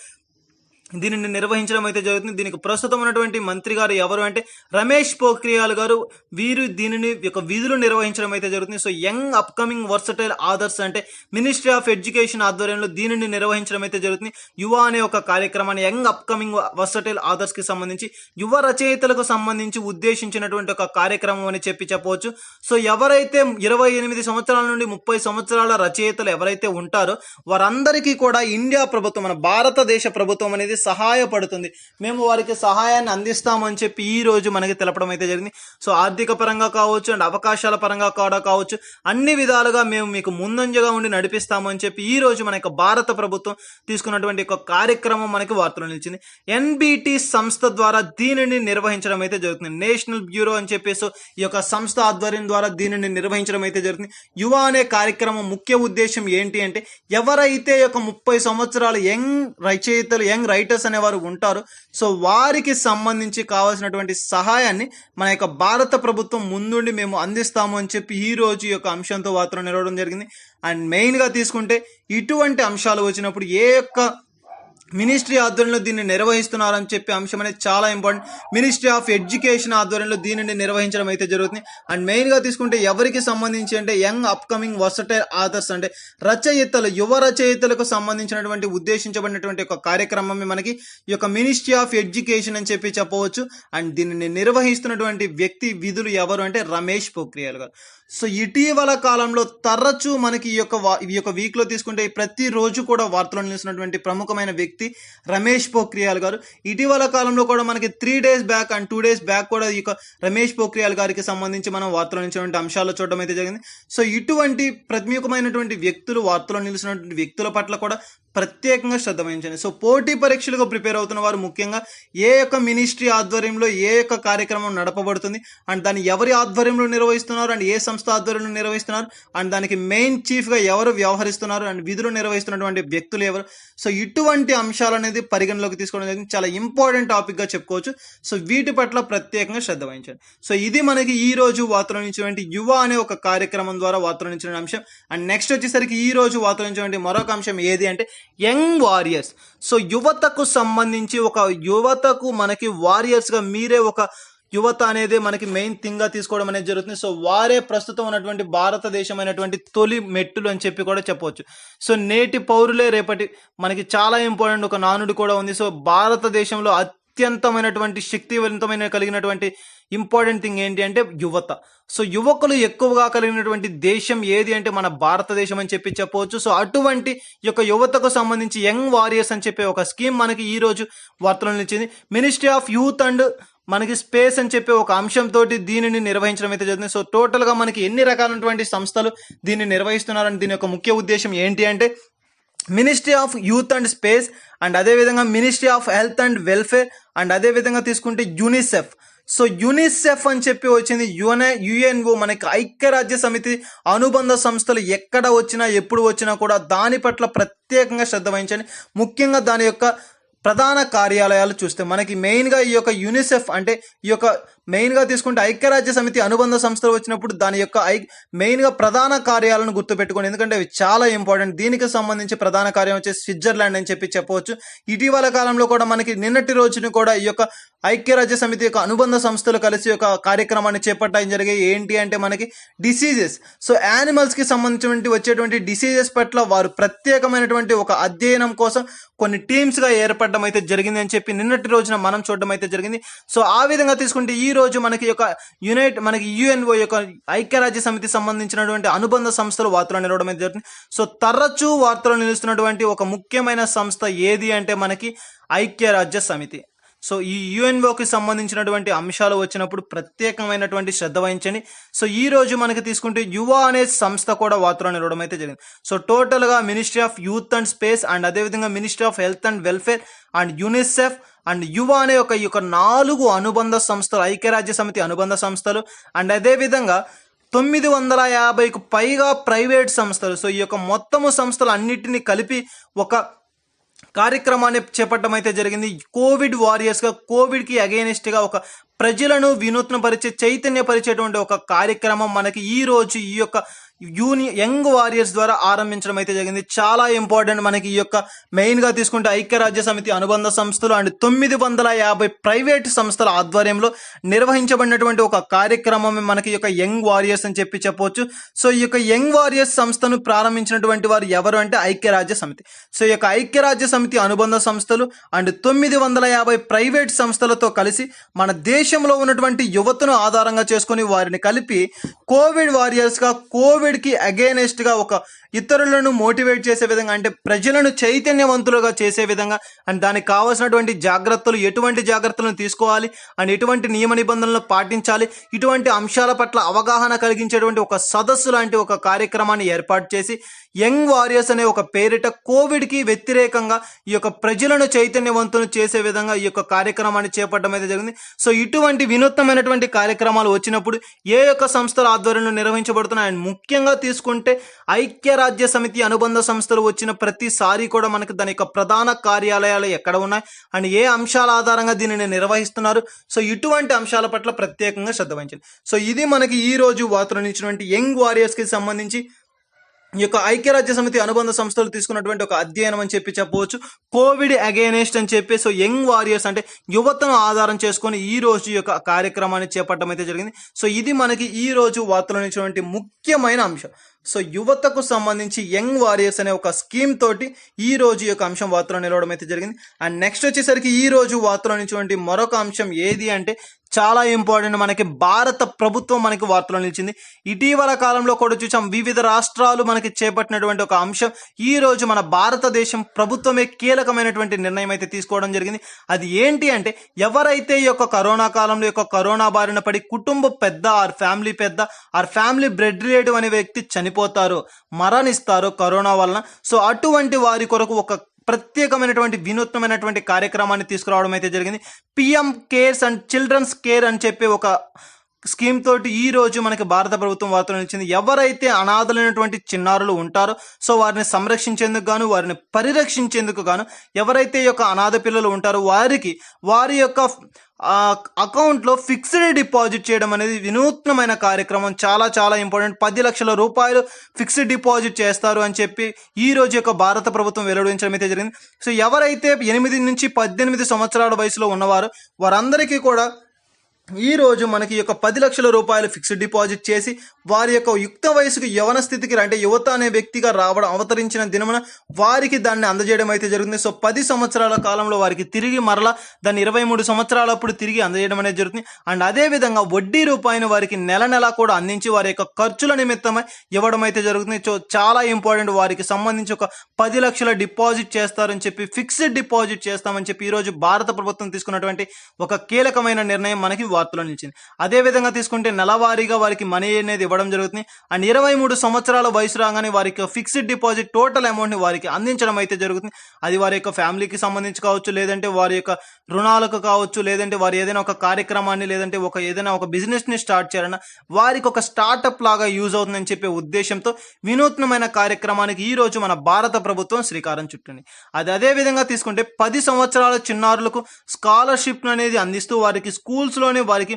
దీనిని నిర్వహించడం అయితే జరుగుతుంది. దీనికి ప్రస్తుతం ఉన్నటువంటి మంత్రి గారు ఎవరు అంటే రమేష్ పోఖ్రియాల్ గారు. వీరు దీనిని యొక్క విధులు నిర్వహించడం అయితే జరుగుతుంది. So young upcoming versatile authors అంటే మినిస్ట్రీ ఆఫ్ ఎడ్యుకేషన్ ఆధ్వర్యంలో దీనిని నిర్వహించడం అయితే జరుగుతుంది. యువ అనే ఒక కార్యక్రమాన్ని యంగ్ అప్కమింగ్ వర్సటైల్ ఆథర్స్ కి సంబంధించి యువ రచయితలకు సంబంధించి ఉద్దేశించినటువంటి ఒక కార్యక్రమం అని చెప్పవచ్చు. సో ఎవరైతే 28 సంవత్సరాల నుండి 30 సంవత్సరాల రచయితలు ఎవరైతే ఉంటారో వారందరికీ కూడా ఇండియా ప్రభుత్వం, మన భారతదేశ ప్రభుత్వం అనేది సహాయపడుతుంది. మేము వారికి సహాయాన్ని అందిస్తామని చెప్పి ఈ రోజు మనకి తెలపడం అయితే జరిగింది. సో ఆర్థిక పరంగా కావచ్చు అండ్ అవకాశాల పరంగా కూడా కావచ్చు, అన్ని విధాలుగా మేము మీకు ముందంజగా ఉండి నడిపిస్తామని చెప్పి ఈ రోజు మన యొక్క భారత ప్రభుత్వం తీసుకున్నటువంటి ఒక కార్యక్రమం మనకి వార్తలు నిలిచింది. ఎన్బిటి సంస్థ ద్వారా దీనిని నిర్వహించడం అయితే జరుగుతుంది. నేషనల్ బ్యూరో అని చెప్పేసి ఈ యొక్క సంస్థ ఆధ్వర్యం ద్వారా దీనిని నిర్వహించడం అయితే జరుగుతుంది. యువ అనే కార్యక్రమం ముఖ్య ఉద్దేశం ఏంటి అంటే ఎవరైతే ఒక 30 సంవత్సరాల యంగ్ రచయితలు, యంగ్ రైటర్స్ అనేవారు ఉంటారు, సో వారికి సంబంధించి కావాల్సినటువంటి సహాయాన్ని మన యొక్క భారత ప్రభుత్వం ముందుండి మేము అందిస్తాము అని చెప్పి ఈ రోజు ఈ యొక్క అంశంతో వార్తలు నిలవడం జరిగింది. అండ్ మెయిన్ గా తీసుకుంటే ఇటువంటి అంశాలు వచ్చినప్పుడు ఏ యొక్క మినిస్ట్రీ ఆధ్వర్యంలో దీన్ని నిర్వహిస్తున్నారని చెప్పే అంశం అనేది చాలా ఇంపార్టెంట్. మినిస్ట్రీ ఆఫ్ ఎడ్యుకేషన్ ఆధ్వర్యంలో దీనిని నిర్వహించడం అయితే జరుగుతుంది. అండ్ మెయిన్ గా తీసుకుంటే ఎవరికి సంబంధించి అంటే యంగ్ అప్కమింగ్ వర్సటైల్ ఆథర్స్ అంటే రచయితలు, యువ రచయితలకు సంబంధించినటువంటి ఉద్దేశించబడినటువంటి ఒక కార్యక్రమమే మనకి ఈ యొక్క మినిస్ట్రీ ఆఫ్ ఎడ్యుకేషన్ అని చెప్పి చెప్పవచ్చు. అండ్ దీనిని నిర్వహిస్తున్నటువంటి వ్యక్తి విధులు ఎవరు అంటే రమేష్ పోఖ్రియాల్ గారు. సో ఇటీవల కాలంలో తరచూ మనకి ఈ యొక్క వీక్లో తీసుకుంటే ప్రతిరోజు కూడా వార్తలు నిలిచినటువంటి ప్రముఖమైన వ్యక్తి రమేష్ పోఖ్రియాల్ గారు. ఇటీవల కాలంలో కూడా మనకి 3 days back and 2 days back కూడా ఈ యొక్క రమేష్ పోఖ్రియాల్ గారికి సంబంధించి మనం వార్తలు నిలిచినటువంటి అంశాలు చూడడం అయితే జరిగింది. సో ఇటువంటి ప్రముఖమైనటువంటి వ్యక్తులు, వార్తలు నిలిచినటువంటి వ్యక్తుల పట్ల కూడా ప్రత్యేకంగా శ్రద్ధ వహించండి. సో పోటీ పరీక్షలకు ప్రిపేర్ అవుతున్న వారు ముఖ్యంగా ఏ యొక్క మినిస్ట్రీ ఆధ్వర్యంలో ఏ యొక్క కార్యక్రమం నడపబడుతుంది అండ్ దాన్ని ఎవరి ఆధ్వర్యంలో నిర్వహిస్తున్నారు అండ్ ఏ సంస్థ ఆధ్వర్యంలో నిర్వహిస్తున్నారు అండ్ దానికి మెయిన్ చీఫ్గా ఎవరు వ్యవహరిస్తున్నారు అండ్ విధులు నిర్వహిస్తున్నటువంటి వ్యక్తులు ఎవరు. సో ఇటువంటి అంశాలు అనేది పరిగణలోకి తీసుకోవడం జరిగింది. చాలా ఇంపార్టెంట్ టాపిక్గా చెప్పుకోవచ్చు. సో వీటి పట్ల ప్రత్యేకంగా శ్రద్ధ వహించండి. సో ఇది మనకి ఈ రోజు వార్తలు నిలిచినటువంటి యువ అనే ఒక కార్యక్రమం ద్వారా వార్తలు నిలిచిన అంశం. అండ్ నెక్స్ట్ వచ్చేసరికి ఈ రోజు వార్తలు నిలిచినటువంటి మరొక అంశం ఏది అంటే యంగ్ వారియర్స్. సో యువతకు సంబంధించి యువతకు మనకి వారియర్స్గా మీరే ఒక యువత అనేది మనకి మెయిన్ థింగ్గా తీసుకోవడం అనేది జరుగుతుంది. సో వారే ప్రస్తుతం ఉన్నటువంటి భారతదేశమైనటువంటి తొలి మెట్టులు అని చెప్పి కూడా చెప్పవచ్చు. సో నేటి పౌరులే రేపటి మనకి చాలా ఇంపార్టెంట్ ఒక నానుడి కూడా ఉంది. సో భారతదేశంలో అత్యంతమైనటువంటి శక్తివంతమైన కలిగినటువంటి ఇంపార్టెంట్ థింగ్ ఏంటి అంటే యువత. సో యువకులు ఎక్కువగా కలిగినటువంటి దేశం ఏది అంటే మన భారతదేశం అని చెప్పి చెప్పవచ్చు. సో అటువంటి యొక్క యువతకు సంబంధించి యంగ్ వారియర్స్ అని చెప్పి ఒక స్కీమ్ మనకి ఈ రోజు వార్తలు నిలిచింది. మినిస్ట్రీ ఆఫ్ యూత్ అండ్ మనకి స్పేస్ అని చెప్పి ఒక అంశంతో దీనిని నిర్వహించడం అయితే జరుగుతుంది. సో టోటల్గా మనకి ఎన్ని రకాలైనటువంటి సంస్థలు దీన్ని నిర్వహిస్తున్నారని దీని యొక్క ముఖ్య ఉద్దేశం ఏంటి అంటే ministry of youth and space and అదేవిధంగా ministry of health and welfare and అదేవిధంగా తీసుకుంటే యూనిసెఫ్. సో యూనిసెఫ్ అని చెప్పి వచ్చింది యుఎన్ఓ మనకి ఐక్యరాజ్య సమితి అనుబంధ సంస్థలు ఎక్కడ వచ్చినా ఎప్పుడు వచ్చినా కూడా దాని పట్ల ప్రత్యేకంగా శ్రద్ధ వహించండి. ముఖ్యంగా దాని యొక్క ప్రధాన కార్యాలయాలు చూస్తే మనకి మెయిన్గా ఈ యొక్క యూనిసెఫ్ అంటే ఈ యొక్క మెయిన్గా తీసుకుంటే ఐక్యరాజ్య సమితి అనుబంధ సంస్థలు వచ్చినప్పుడు దాని యొక్క మెయిన్గా ప్రధాన కార్యాలను గుర్తుపెట్టుకోండి, ఎందుకంటే అవి చాలా ఇంపార్టెంట్. దీనికి సంబంధించి ప్రధాన కార్యం వచ్చేసి స్విట్జర్లాండ్ అని చెప్పి చెప్పవచ్చు. ఇటీవల కాలంలో కూడా మనకి నిన్నటి రోజున కూడా ఈ యొక్క ఐక్యరాజ్య సమితి యొక్క అనుబంధ సంస్థలు కలిసి ఒక కార్యక్రమాన్ని చేపట్టడం జరిగాయి. ఏంటి అంటే మనకి డిసీజెస్. సో యానిమల్స్కి సంబంధించినటువంటి వచ్చేటువంటి డిసీజెస్ పట్ల వారు ప్రత్యేకమైనటువంటి ఒక అధ్యయనం కోసం కొన్ని టీమ్స్గా ఏర్పడడం అయితే జరిగింది అని చెప్పి నిన్నటి రోజున మనం చూడడం అయితే జరిగింది. సో ఆ విధంగా తీసుకుంటే ఈ రోజు మనకి మనకి యుఎన్ఓ యొక్క ఐక్యరాజ్య సమితి సంబంధించినటువంటి అనుబంధ సంస్థలు వార్తలు నిలవడం అయితే జరుగుతుంది. సో తరచూ వార్తలు నిలుస్తున్నటువంటి ఒక ముఖ్యమైన సంస్థ ఏది అంటే మనకి ఐక్యరాజ్య సమితి. సో ఈ యుఎన్ఓకి సంబంధించినటువంటి అంశాలు వచ్చినప్పుడు ప్రత్యేకమైనటువంటి శ్రద్ధ వహించండి. సో ఈ రోజు మనకి తీసుకుంటే యువ అనే సంస్థ కూడా వార్తలు నిలవడం అయితే జరిగింది. సో టోటల్గా ministry of youth and space and అదేవిధంగా ministry of health and welfare and UNICEF and యువ అనే ఒక 4 అనుబంధ సంస్థలు, ఐక్యరాజ్య సమితి అనుబంధ సంస్థలు అండ్ అదేవిధంగా 950కు పైగా ప్రైవేట్ సంస్థలు. సో ఈ యొక్క మొత్తము సంస్థలు అన్నిటినీ కలిపి ఒక కార్యక్రమాన్ని చేపట్టడం అయితే జరిగింది. కోవిడ్ వారియర్స్గా, కోవిడ్కి అగైనెస్ట్గా ఒక ప్రజలను వినూత్నపరిచే, చైతన్యపరిచేటువంటి ఒక కార్యక్రమం మనకి ఈ రోజు ఈ యొక్క యంగ్ వారియర్స్ ద్వారా ఆరంభించడం అయితే జరిగింది. చాలా ఇంపార్టెంట్. మనకి ఈ యొక్క మెయిన్గా తీసుకుంటే ఐక్యరాజ్య సమితి అనుబంధ సంస్థలు అండ్ 950 ప్రైవేట్ సంస్థల ఆధ్వర్యంలో నిర్వహించబడినటువంటి ఒక కార్యక్రమం మనకి ఈ యొక్క యంగ్ వారియర్స్ అని చెప్పి చెప్పవచ్చు. సో ఈ యొక్క యంగ్ వారియర్స్ సంస్థను ప్రారంభించినటువంటి వారు ఎవరు అంటే ఐక్యరాజ్య సమితి. సో ఈ యొక్క ఐక్యరాజ్య సమితి అనుబంధ సంస్థలు అండ్ 950 ప్రైవేట్ సంస్థలతో కలిసి మన దేశంలో ఉన్నటువంటి యువతను ఆధారంగా చేసుకొని వారిని కలిపి కోవిడ్ వారియర్స్గా, కోవిడ్కి అగైనెస్ట్గా ఒక ఇతరులను మోటివేట్ చేసే విధంగా, అంటే ప్రజలను చైతన్యవంతులుగా చేసే విధంగా అండ్ దానికి కావాల్సినటువంటి జాగ్రత్తలు, ఎటువంటి జాగ్రత్తలను తీసుకోవాలి అండ్ ఎటువంటి నియమ నిబంధనలను పాటించాలి, ఇటువంటి అంశాల పట్ల అవగాహన కలిగించేటువంటి ఒక సదస్సు లాంటి ఒక కార్యక్రమాన్ని ఏర్పాటు చేసి యంగ్ వారియర్స్ అనే ఒక పేరిట కోవిడ్కి వ్యతిరేకంగా ఈ యొక్క ప్రజలను చైతన్యవంతులు చేసే విధంగా ఈ యొక్క కార్యక్రమాన్ని చేపట్టడం అయితే జరిగింది. సో ఇటువంటి వినూత్నమైనటువంటి కార్యక్రమాలు వచ్చినప్పుడు ఏ యొక్క సంస్థల ఆధ్వర్యంలో నిర్వహించబడుతున్నాయి అండ్ ముఖ్యంగా తీసుకుంటే ఐక్యరాజ్య సమితి అనుబంధ సంస్థలు వచ్చిన ప్రతిసారి కూడా మనకి దాని యొక్క ప్రధాన కార్యాలయాలు ఎక్కడ ఉన్నాయి అండ్ ఏ అంశాల ఆధారంగా దీనిని నిర్వహిస్తున్నారు. సో ఇటువంటి అంశాల పట్ల ప్రత్యేకంగా శ్రద్ధ వహించాలి. సో ఇది మనకి ఈ రోజు వార్తలు ఇచ్చినటువంటి యంగ్ వారియర్స్కి సంబంధించి ఈ యొక్క ఐక్యరాజ్య సమితి అనుబంధ సంస్థలు తీసుకున్నటువంటి ఒక అధ్యయనం అని చెప్పి చెప్పవచ్చు. కోవిడ్ అగైనెస్ట్ అని చెప్పి సో యంగ్ వారియర్స్ అంటే యువతను ఆధారం చేసుకొని ఈ రోజు యొక్క కార్యక్రమాన్ని చేపట్టడం అయితే జరిగింది. సో ఇది మనకి ఈ రోజు వార్తలు ఇచ్చినటువంటి ముఖ్యమైన అంశం. సో యువతకు సంబంధించి యంగ్ వారియర్స్ అనే ఒక స్కీమ్ తోటి ఈ రోజు ఈ యొక్క అంశం వార్తలో నిలవడం అయితే జరిగింది. అండ్ నెక్స్ట్ వచ్చేసరికి ఈ రోజు వార్తలో నిలిచినటువంటి మరొక అంశం ఏది అంటే చాలా ఇంపార్టెంట్, మనకి భారత ప్రభుత్వం మనకి వార్తలో నిలిచింది. ఇటీవల కాలంలో కూడా చూసాం వివిధ రాష్ట్రాలు మనకి చేపట్టినటువంటి ఒక అంశం. ఈ రోజు మన భారతదేశం ప్రభుత్వమే కీలకమైనటువంటి నిర్ణయం అయితే తీసుకోవడం జరిగింది. అది ఏంటి అంటే ఎవరైతే ఈ యొక్క కరోనా కాలంలో యొక్క కరోనా బారిన పడి కుటుంబ పెద్ద ఆర్ ఫ్యామిలీ బ్లడ్ రిలేటివ్ అనే వ్యక్తి చనిపోతారు, మరణిస్తారు కరోనా వలన. సో అటువంటి వారి కొరకు ఒక ప్రత్యేకమైనటువంటి వినూత్నమైనటువంటి కార్యక్రమాన్ని తీసుకురావడం అయితే జరిగింది. PM cares and children's care అని చెప్పి ఒక స్కీమ్ తోటి ఈ రోజు మనకి భారత ప్రభుత్వం వార్తలు నిలిచింది. ఎవరైతే అనాథలైనటువంటి చిన్నారులు ఉంటారో సో వారిని సంరక్షించేందుకు గాను, వారిని పరిరక్షించేందుకు గాను ఎవరైతే ఈ యొక్క అనాథ పిల్లలు ఉంటారో వారి యొక్క అకౌంట్లో ఫిక్స్డ్ డిపాజిట్ చేయడం అనేది వినూత్నమైన కార్యక్రమం. చాలా చాలా ఇంపార్టెంట్. 10 లక్షల రూపాయలు ఫిక్స్డ్ డిపాజిట్ చేస్తారు అని చెప్పి ఈ రోజు యొక్క భారత ప్రభుత్వం వెల్లడించడం అయితే జరిగింది. సో ఎవరైతే 8 నుంచి 18 సంవత్సరాల వయసులో ఉన్నవారో వారందరికీ కూడా ఈ రోజు మనకి యొక్క 10 లక్షల రూపాయలు ఫిక్స్డ్ డిపాజిట్ చేసి వారి యొక్క యుక్త వయసుకు యవన స్థితికి అంటే యువత అనే వ్యక్తిగా అవతరించిన దినమున వారికి దాన్ని అందజేయడం అయితే జరుగుతుంది. సో 10 సంవత్సరాల కాలంలో వారికి తిరిగి మరలా దాన్ని 23 సంవత్సరాలప్పుడు తిరిగి అందజేయడం అనేది జరుగుతుంది. అండ్ అదే విధంగా వడ్డీ రూపాయిని వారికి నెల కూడా అందించి వారి యొక్క ఖర్చుల నిమిత్తమై ఇవ్వడం అయితే జరుగుతుంది. సో చాలా ఇంపార్టెంట్. వారికి సంబంధించి ఒక 10 లక్షల డిపాజిట్ చేస్తారని చెప్పి ఫిక్స్డ్ డిపాజిట్ చేస్తామని చెప్పి ఈ రోజు భారత ప్రభుత్వం తీసుకున్నటువంటి ఒక కీలకమైన నిర్ణయం మనకి వార్తలో నిలిచింది. అదే విధంగా తీసుకుంటే నెలవారీగా వారికి మనీ అనేది ఇవ్వడం జరుగుతుంది. అండ్ 23 సంవత్సరాల వయసు రాగానే వారికి ఫిక్స్డ్ డిపాజిట్ టోటల్ అమౌంట్ ని వారికి అందించడం అయితే జరుగుతుంది. అది వారి యొక్క ఫ్యామిలీకి సంబంధించి కావచ్చు, లేదంటే వారి యొక్క రుణాలకు కావచ్చు, లేదంటే వారు ఏదైనా ఒక కార్యక్రమాన్ని లేదంటే ఏదైనా ఒక బిజినెస్ ని స్టార్ట్ చేయాలన్నా వారికి ఒక స్టార్ట్అప్ లాగా యూజ్ అవుతుందని చెప్పే ఉద్దేశంతో వినూత్నమైన కార్యక్రమానికి ఈ రోజు మన భారత ప్రభుత్వం శ్రీకారం చుట్టింది. అదే విధంగా తీసుకుంటే 10 సంవత్సరాల చిన్నారులకు స్కాలర్షిప్ అనేది అందిస్తూ వారికి స్కూల్స్ లోనే వారికి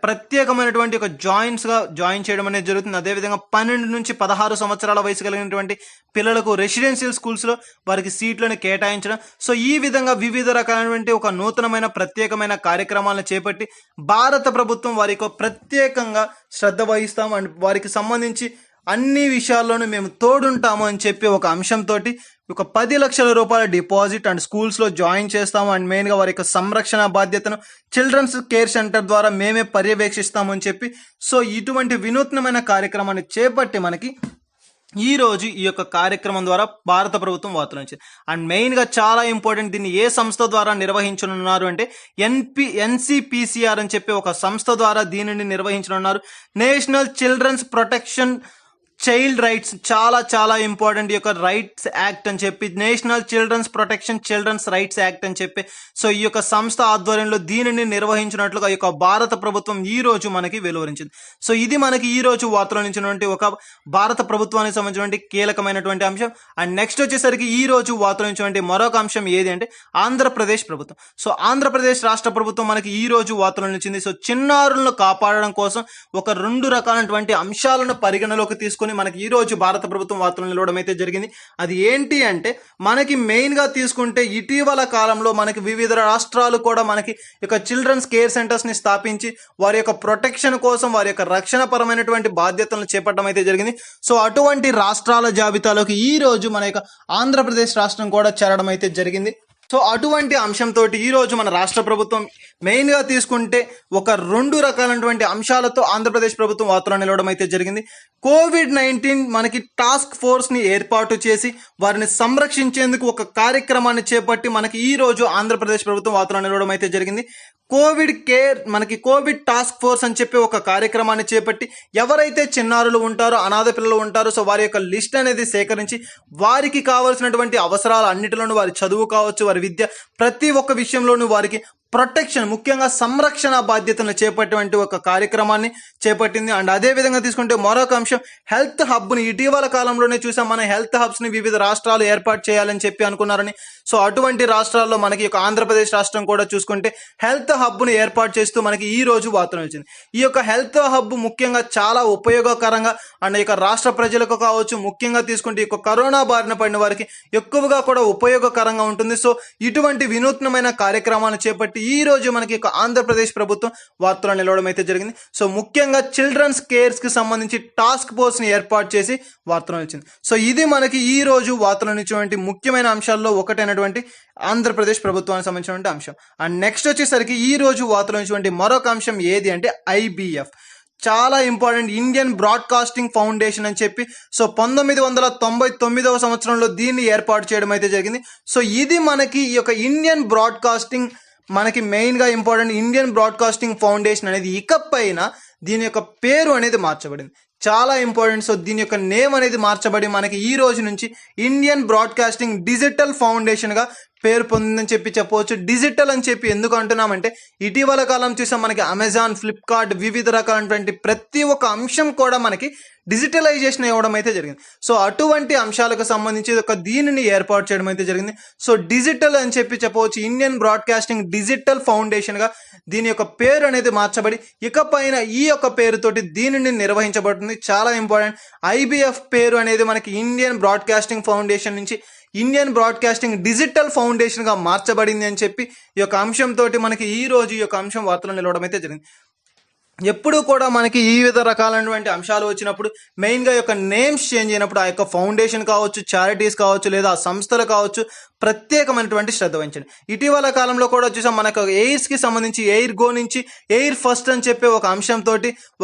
ప్రత్యేకమైనటువంటి ఒక జాయిన్ చేయడం అనేది జరుగుతుంది. అదేవిధంగా 12 నుంచి 16 సంవత్సరాల వయసు కలిగినటువంటి పిల్లలకు రెసిడెన్షియల్ స్కూల్స్ లో వారికి సీట్లను కేటాయించడం. సో ఈ విధంగా వివిధ రకాలైనటువంటి ఒక నూతనమైన ప్రత్యేకమైన కార్యక్రమాలను చేపట్టి భారత ప్రభుత్వం వారికి ప్రత్యేకంగా శ్రద్ధ వహిస్తాం అండ్ వారికి సంబంధించి అన్ని విషయాల్లోనూ మేము తోడుంటాము అని చెప్పి ఒక అంశంతో ఒక 10 లక్షల రూపాయల డిపాజిట్ అండ్ స్కూల్స్లో జాయిన్ చేస్తాము అండ్ మెయిన్గా వారి యొక్క సంరక్షణ బాధ్యతను చిల్డ్రన్స్ కేర్ సెంటర్ ద్వారా మేమే పర్యవేక్షిస్తాము అని చెప్పి సో ఇటువంటి వినూత్నమైన కార్యక్రమాన్ని చేపట్టి మనకి ఈ రోజు ఈ యొక్క కార్యక్రమం ద్వారా భారత ప్రభుత్వం వార్తలు ఇచ్చింది. అండ్ మెయిన్గా చాలా ఇంపార్టెంట్, దీన్ని ఏ సంస్థ ద్వారా నిర్వహించనున్నారు అంటే ఎన్సిపిసిఆర్ అని చెప్పి ఒక సంస్థ ద్వారా దీనిని నిర్వహించనున్నారు. National children's protection child rights, చాలా చాలా ఇంపార్టెంట్. ఈ యొక్క రైట్స్ యాక్ట్ అని చెప్పి national children's protection children's rights act అని చెప్పి సో ఈ యొక్క సంస్థ ఆధ్వర్యంలో దీనిని నిర్వహించినట్లుగా ఈ యొక్క భారత ప్రభుత్వం ఈ రోజు మనకి వెలువరించింది. సో ఇది మనకి ఈ రోజు వార్తలో నుంచినటువంటి ఒక భారత ప్రభుత్వానికి సంబంధించినటువంటి కీలకమైనటువంటి అంశం. అండ్ నెక్స్ట్ వచ్చేసరికి ఈ రోజు వార్తలో నుంచినటువంటి మరొక అంశం ఏది అంటే ఆంధ్రప్రదేశ్ ప్రభుత్వం. సో ఆంధ్రప్రదేశ్ రాష్ట్ర ప్రభుత్వం మనకి ఈ రోజు వార్తలో నిలిచింది. సో చిన్నారులను కాపాడడం కోసం ఒక 2 రకాలైనటువంటి అంశాలను పరిగణలోకి తీసుకుని మనకి ఈ రోజు భారత ప్రభుత్వం వార్తలు నిలవడం అయితే జరిగింది. అది ఏంటి అంటే మనకి మెయిన్ గా తీసుకుంటే ఇటీవల కాలంలో మనకి వివిధ రాష్ట్రాలు కూడా మనకి యొక్క చిల్డ్రన్స్ కేర్ సెంటర్స్ ని స్థాపించి వారి యొక్క ప్రొటెక్షన్ కోసం వారి యొక్క రక్షణ పరమైనటువంటి బాధ్యతలను చేపట్టడం అయితే జరిగింది. సో అటువంటి రాష్ట్రాల జాబితాలోకి ఈ రోజు మన యొక్క ఆంధ్రప్రదేశ్ రాష్ట్రం కూడా చేరడం అయితే జరిగింది. సో అటువంటి అంశంతో ఈ రోజు మన రాష్ట్ర ప్రభుత్వం మెయిన్ గా తీసుకుంటే ఒక 2 రకాలైనటువంటి అంశాలతో ఆంధ్రప్రదేశ్ ప్రభుత్వం వార్తలో నిలవడం అయితే జరిగింది. కోవిడ్-19 మనకి టాస్క్ ఫోర్స్ ని ఏర్పాటు చేసి వారిని సంరక్షించేందుకు ఒక కార్యక్రమాన్ని చేపట్టి మనకి ఈ రోజు ఆంధ్రప్రదేశ్ ప్రభుత్వం వార్తలో నిలవడం అయితే జరిగింది. కోవిడ్ టాస్క్ ఫోర్స్ అని చెప్పి ఒక కార్యక్రమాన్ని చేపట్టి ఎవరైతే చిన్నారులు ఉంటారో, అనాథ పిల్లలు ఉంటారో సో వారి యొక్క లిస్ట్ అనేది సేకరించి వారికి కావాల్సినటువంటి అవసరాలు అన్నిటిలోనూ వారి చదువు కావచ్చు, వారి విద్య, ప్రతి ఒక్క విషయంలోనూ వారికి ప్రొటెక్షన్, ముఖ్యంగా సంరక్షణ బాధ్యతను చేపట్టేటువంటి ఒక కార్యక్రమాన్ని చేపట్టింది. అండ్ అదే విధంగా తీసుకుంటే మరొక అంశం హెల్త్ హబ్ని ఇటీవల కాలంలోనే చూసాం. మన హెల్త్ హబ్స్ ని వివిధ రాష్ట్రాలు ఏర్పాటు చేయాలని చెప్పి అనుకున్నారని. సో అటువంటి రాష్ట్రాల్లో మనకి ఒక ఆంధ్రప్రదేశ్ రాష్ట్రం కూడా చూసుకుంటే హెల్త్ హబ్ను ఏర్పాటు చేస్తూ మనకి ఈ రోజు వార్తలు వచ్చింది. ఈ యొక్క హెల్త్ హబ్ ముఖ్యంగా చాలా ఉపయోగకరంగా అండ్ ఇక రాష్ట్ర ప్రజలకు కావచ్చు, ముఖ్యంగా తీసుకుంటే ఈ కరోనా బారిన పడిన వారికి ఎక్కువగా కూడా ఉపయోగకరంగా ఉంటుంది. సో ఇటువంటి వినూత్నమైన కార్యక్రమాన్ని చేపట్టి సంబంధించినటువంటి ఈ రోజు మనకి ఒక ఆంధ్రప్రదేశ్ ప్రభుత్వం వార్తలో నిలవడం అయితే జరిగింది. సో ముఖ్యంగా చిల్డ్రన్స్ కేర్స్ కి సంబంధించి టాస్క్ ఫోర్స్ ని ఏర్పాటు చేసి వార్తలో నిలిచింది. సో ఇది మనకి ఈ రోజు వార్తలో నిలిచినటువంటి ముఖ్యమైన అంశాల్లో ఒకటైనటువంటి ఆంధ్రప్రదేశ్ ప్రభుత్వానికి సంబంధించినటువంటి అంశం. అండ్ నెక్స్ట్ వచ్చేసరికి ఈ రోజు వార్తలో నిలిచినటువంటి మరొక అంశం ఏది అంటే IBF, చాలా ఇంపార్టెంట్, ఇండియన్ బ్రాడ్కాస్టింగ్ ఫౌండేషన్ అని చెప్పి. సో 1999వ సంవత్సరంలో దీన్ని ఏర్పాటు చేయడం అయితే జరిగింది. సో ఇది మనకి ఈ యొక్క ఇండియన్ బ్రాడ్కాస్టింగ్ మనకి మెయిన్గా ఇంపార్టెంట్ ఇండియన్ బ్రాడ్కాస్టింగ్ ఫౌండేషన్ అనేది ఇకపైన దీని యొక్క పేరు అనేది మార్చబడింది, చాలా ఇంపార్టెంట్. సో దీని యొక్క నేమ్ అనేది మార్చబడి మనకి ఈ రోజు నుంచి ఇండియన్ బ్రాడ్కాస్టింగ్ డిజిటల్ ఫౌండేషన్ గా పేరు పొందిందని చెప్పి చెప్పవచ్చు. డిజిటల్ అని చెప్పి ఎందుకు అంటున్నామంటే ఇటీవల కాలం చూసాం మనకి అమెజాన్, ఫ్లిప్కార్ట్, వివిధ రకాలైనటువంటి ప్రతి ఒక్క అంశం కూడా మనకి డిజిటలైజేషన్ ఇవ్వడం అయితే జరిగింది. సో అటువంటి అంశాలకు సంబంధించి ఒక దీనిని ఏర్పాటు చేయడం అయితే జరిగింది. సో డిజిటల్ అని చెప్పి చెప్పవచ్చు, ఇండియన్ బ్రాడ్కాస్టింగ్ డిజిటల్ ఫౌండేషన్ గా దీని యొక్క పేరు అనేది మార్చబడి ఇకపైన ఈ యొక్క పేరుతోటి దీనిని నిర్వహించబడుతుంది. చాలా ఇంపార్టెంట్. IBF పేరు అనేది మనకి ఇండియన్ బ్రాడ్కాస్టింగ్ ఫౌండేషన్ నుంచి ఇండియన్ బ్రాడ్కాస్టింగ్ డిజిటల్ ఫౌండేషన్ గా మార్చబడింది అని చెప్పి ఈ యొక్క అంశంతో మనకి ఈ రోజు ఈ యొక్క అంశం వార్తలో నిలవడం అయితే జరిగింది. ఎప్పుడు కూడా మనకి ఈ వివిధ రకాలైనటువంటి అంశాలు వచ్చినప్పుడు మెయిన్గా యొక్క నేమ్స్ చేంజ్ అయినప్పుడు ఆ యొక్క ఫౌండేషన్ కావచ్చు, చారిటీస్ కావచ్చు, లేదా ఆ సంస్థలు కావచ్చు, ప్రత్యేకమైనటువంటి శ్రద్ధ వహించండి. ఇటీవల కాలంలో కూడా చూసాం మనకు ఎయిర్స్కి సంబంధించి ఎయిర్ గో నుంచి ఎయిర్ ఫస్ట్ అని చెప్పి ఒక అంశంతో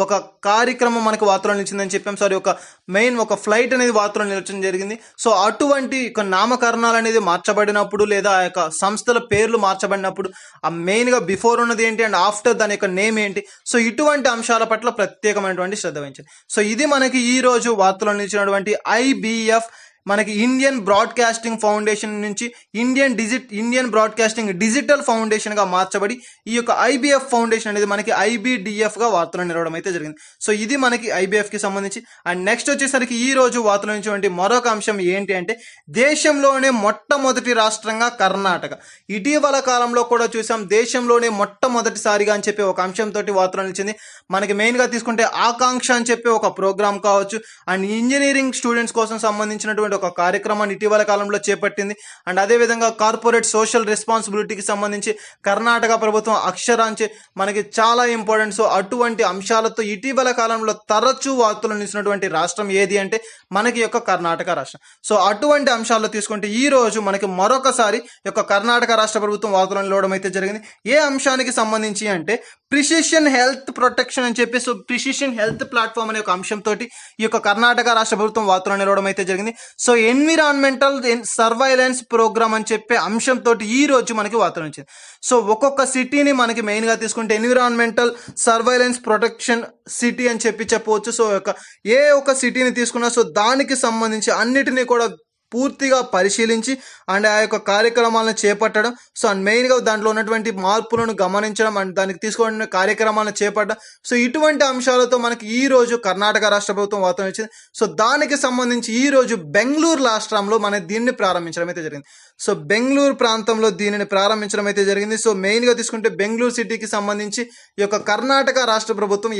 ఒక కార్యక్రమం మనకు వార్తలో నిలిచిందని చెప్పాం. సారీ, ఒక మెయిన్ ఒక ఫ్లైట్ అనేది వార్తలో నిలచడం జరిగింది. సో అటువంటి నామకరణాలు అనేది మార్చబడినప్పుడు లేదా ఆ యొక్క సంస్థల పేర్లు మార్చబడినప్పుడు ఆ మెయిన్గా బిఫోర్ ఉన్నది ఏంటి అండ్ ఆఫ్టర్ దాని యొక్క నేమ్ ఏంటి, సో ఇటువంటి అంశాల పట్ల ప్రత్యేకమైనటువంటి శ్రద్ధ వహించండి. సో ఇది మనకి ఈ రోజు వార్తలో నిలిచినటువంటి IBF మనకి ఇండియన్ బ్రాడ్కాస్టింగ్ ఫౌండేషన్ నుంచి ఇండియన్ బ్రాడ్కాస్టింగ్ డిజిటల్ ఫౌండేషన్ గా మార్చబడి ఈ యొక్క IBF ఫౌండేషన్ అనేది మనకి IBDF గా వార్తలు నిలవడం అయితే జరిగింది. సో ఇది మనకి IBF కి సంబంధించి. అండ్ నెక్స్ట్ వచ్చేసరికి ఈ రోజు వార్తలు నుంచి మరొక అంశం ఏంటి అంటే దేశంలోనే మొట్టమొదటి రాష్ట్రంగా కర్ణాటక. ఇటీవల కాలంలో కూడా చూసాం దేశంలోనే మొట్టమొదటిసారిగా అని చెప్పి ఒక అంశంతో వార్తలు నిలిచింది. మనకి మెయిన్ గా తీసుకుంటే ఆకాంక్ష అని చెప్పి ఒక ప్రోగ్రామ్ కావచ్చు అండ్ ఇంజనీరింగ్ స్టూడెంట్స్ కోసం సంబంధించినటువంటి ఒక కార్యక్రమాన్ని ఇటీవల కాలంలో చేపట్టింది. అండ్ అదేవిధంగా కార్పొరేట్ సోషల్ రెస్పాన్సిబిలిటీకి సంబంధించి కర్ణాటక ప్రభుత్వం అక్షరాంచి మనకి చాలా ఇంపార్టెంట్. సో అటువంటి అంశాలతో ఇటీవల కాలంలో తరచూ వార్తలు నిలిచినటువంటి రాష్ట్రం ఏది అంటే మనకి యొక్క కర్ణాటక రాష్ట్రం. సో అటువంటి అంశాల్లో తీసుకుంటే ఈ రోజు మనకి మరొకసారి యొక్క కర్ణాటక రాష్ట్ర ప్రభుత్వం వార్తలు నిలవడం అయితే జరిగింది. ఏ అంశానికి సంబంధించి అంటే ప్రిసిషన్ హెల్త్ ప్రొటెక్షన్ అని చెప్పి, సో ప్రిసిషన్ హెల్త్ ప్లాట్ఫామ్ అనే ఒక అంశంతో ఈ యొక్క కర్ణాటక రాష్ట్ర ప్రభుత్వం వార్తలు నిలవడం అయితే జరిగింది. సో ఎన్విరాన్మెంటల్ సర్వైలెన్స్ ప్రోగ్రామ్ అని చెప్పే అంశంతో ఈ రోజు మనకి వార్తలు వచ్చింది. సో ఒక్కొక్క సిటీని మనకి మెయిన్ గా తీసుకుంటే ఎన్విరాన్మెంటల్ సర్వైలెన్స్ ప్రొటెక్షన్ సిటీ అని చెప్పి చెప్పవచ్చు. సో ఏ ఒక్క సిటీని తీసుకున్నా సో దానికి సంబంధించి అన్నిటినీ కూడా పూర్తిగా పరిశీలించి అండ్ ఆ యొక్క కార్యక్రమాలను చేపట్టడం, సో అండ్ మెయిన్గా దాంట్లో ఉన్నటువంటి మార్పులను గమనించడం అండ్ దానికి తీసుకున్న కార్యక్రమాలను చేపట్టడం. సో ఇటువంటి అంశాలతో మనకి ఈ రోజు కర్ణాటక రాష్ట్ర ప్రభుత్వం వార్తలు ఇచ్చింది. సో దానికి సంబంధించి ఈ రోజు బెంగళూరు రాష్ట్రంలో మన దీన్ని ప్రారంభించడం అయితే జరిగింది. సో బెంగళూరు ప్రాంతంలో దీనిని ప్రారంభించడం అయితే జరిగింది. సో మెయిన్గా తీసుకుంటే బెంగళూరు సిటీకి సంబంధించి ఈ యొక్క కర్ణాటక రాష్ట్ర ప్రభుత్వం